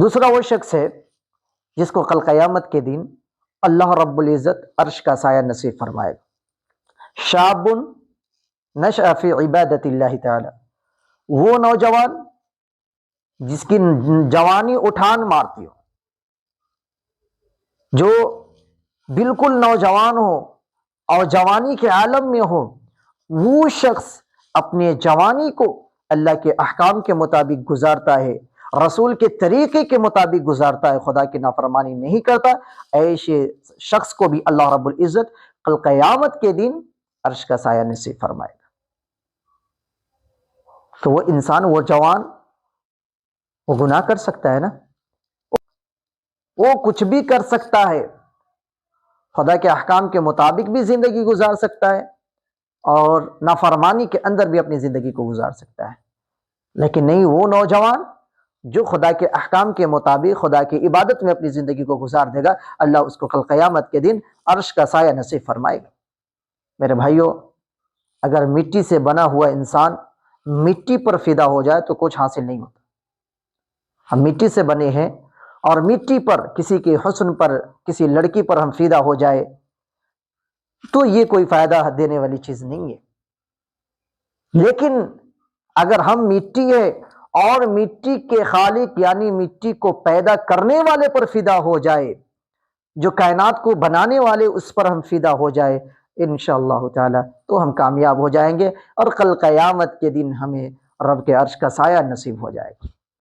دوسرا وہ شخص ہے جس کو کل قیامت کے دن اللہ رب العزت عرش کا سایہ نصیب فرمائے گا۔ شاب نشأ فی عبادت اللہ تعالی، وہ نوجوان جس کی جوانی اٹھان مارتی ہو، جو بالکل نوجوان ہو اور جوانی کے عالم میں ہو، وہ شخص اپنے جوانی کو اللہ کے احکام کے مطابق گزارتا ہے، رسول کے طریقے کے مطابق گزارتا ہے، خدا کی نافرمانی نہیں کرتا، ایسے شخص کو بھی اللہ رب العزت کل قیامت کے دن عرش کا سایہ نصیب فرمائے گا۔ تو وہ انسان، وہ جوان، وہ گناہ کر سکتا ہے نا، وہ کچھ بھی کر سکتا ہے، خدا کے احکام کے مطابق بھی زندگی گزار سکتا ہے اور نافرمانی کے اندر بھی اپنی زندگی کو گزار سکتا ہے، لیکن نہیں، وہ نوجوان جو خدا کے احکام کے مطابق خدا کی عبادت میں اپنی زندگی کو گزار دے گا، اللہ اس کو کل قیامت کے دن عرش کا سایہ نصیب فرمائے گا۔ میرے بھائیوں، اگر مٹی سے بنا ہوا انسان مٹی پر فدا ہو جائے تو کچھ حاصل نہیں ہوتا۔ ہم مٹی سے بنے ہیں اور مٹی پر، کسی کے حسن پر، کسی لڑکی پر ہم فدا ہو جائے تو یہ کوئی فائدہ دینے والی چیز نہیں ہے۔ لیکن اگر ہم مٹی ہے اور مٹی کے خالق یعنی مٹی کو پیدا کرنے والے پر فدا ہو جائے، جو کائنات کو بنانے والے، اس پر ہم فدا ہو جائے انشاءاللہ تعالی، تو ہم کامیاب ہو جائیں گے اور کل قیامت کے دن ہمیں رب کے عرش کا سایہ نصیب ہو جائے گا۔